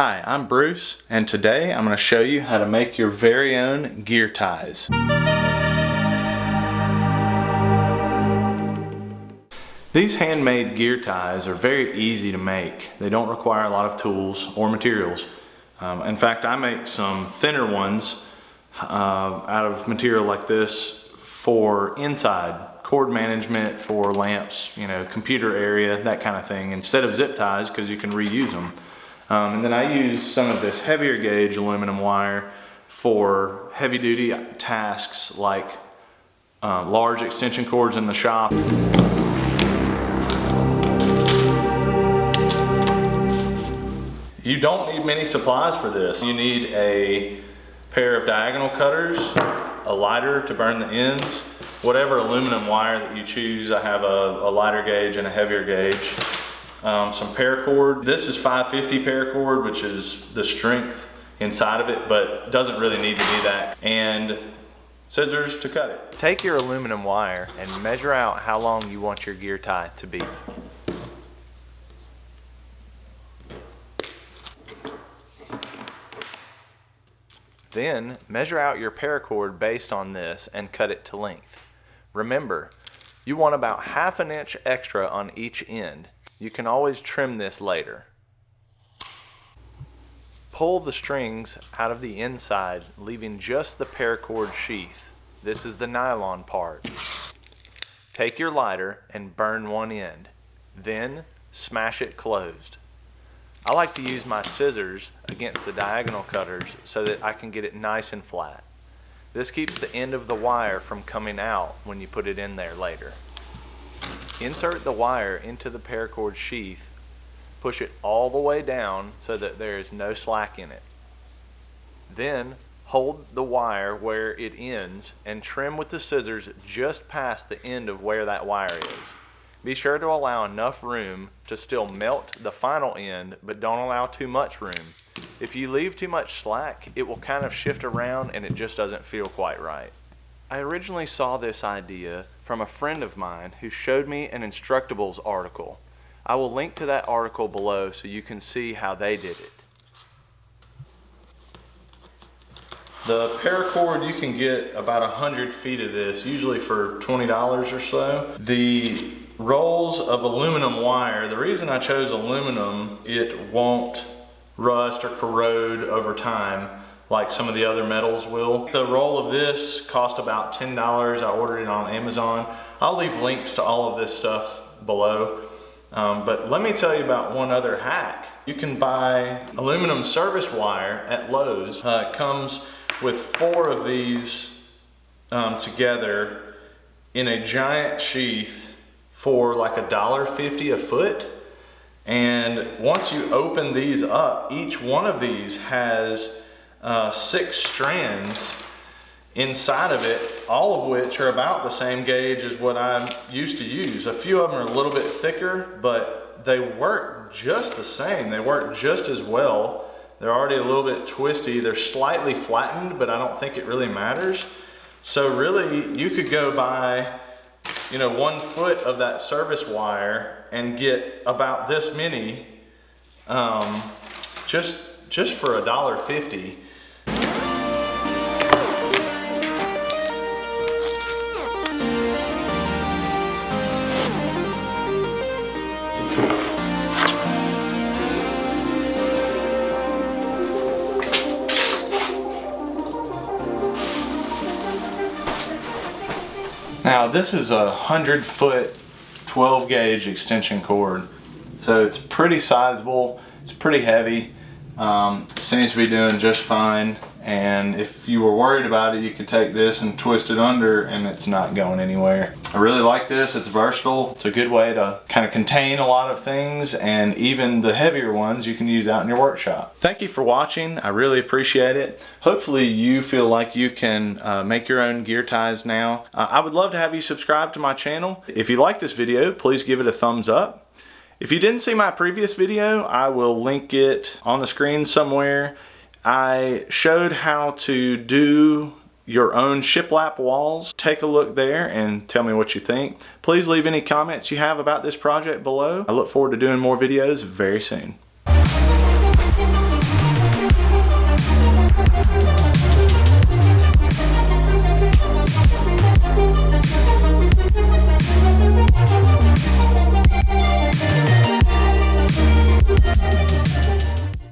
Hi, I'm Bruce, and today I'm going to show you how to make your very own gear ties. These handmade gear ties are very easy to make. They don't require a lot of tools or materials. In fact, I make some thinner ones out of material like this for inside cord management for lamps, computer area, that kind of thing, instead of zip ties because you can reuse them. And then I use some of this heavier gauge aluminum wire for heavy duty tasks like large extension cords in the shop. You don't need many supplies for this. You need a pair of diagonal cutters, a lighter to burn the ends, whatever aluminum wire that you choose. I have a lighter gauge and a heavier gauge. Some paracord. This is 550 paracord, which is the strength inside of it, but doesn't really need to be that. And scissors to cut it. Take your aluminum wire and measure out how long you want your gear tie to be. Then measure out your paracord based on this and cut it to length. Remember, you want about 1/2 inch extra on each end. You can always trim this later. Pull the strings out of the inside, leaving just the paracord sheath. This is the nylon part. Take your lighter and burn one end. Then smash it closed. I like to use my scissors against the diagonal cutters so that I can get it nice and flat. This keeps the end of the wire from coming out when you put it in there later. Insert the wire into the paracord sheath, push it all the way down so that there is no slack in it. Then hold the wire where it ends and trim with the scissors just past the end of where that wire is. Be sure to allow enough room to still melt the final end, but don't allow too much room. If you leave too much slack, it will kind of shift around and it just doesn't feel quite right. I originally saw this idea from a friend of mine who showed me an Instructables article. I will link to that article below so you can see how they did it. The paracord, you can get about 100 feet of this, usually for $20 or so. The rolls of aluminum wire, the reason I chose aluminum, it won't rust or corrode over time like some of the other metals will. The roll of this cost about $10. I ordered it on Amazon. I'll leave links to all of this stuff below. But let me tell you about one other hack. You can buy aluminum service wire at Lowe's. It comes with 4 of these together in a giant sheath for like $1.50 a foot. And once you open these up, each one of these has 6 strands inside of it, all of which are about the same gauge as what I used to use. A few of them are a little bit thicker, but they work just the same. They work just as well. They're already a little bit twisty. They're slightly flattened, but I don't think it really matters. So really, you could go buy 1 foot of that service wire and get about this many just for $1.50. Now this is a 100-foot 12 gauge extension cord, so it's pretty sizable, it's pretty heavy, seems to be doing just fine, and if you were worried about it, you could take this and twist it under and it's not going anywhere. I really like this. It's versatile. It's a good way to kind of contain a lot of things, and even the heavier ones you can use out in your workshop. Thank you for watching. I really appreciate it. Hopefully you feel like you can make your own gear ties now. I would love to have you subscribe to my channel. If you like this video, please give it a thumbs up. If you didn't see my previous video, I will link it on the screen somewhere. I showed how to do your own shiplap walls. Take a look there and tell me what you think. Please leave any comments you have about this project below. I look forward to doing more videos very soon.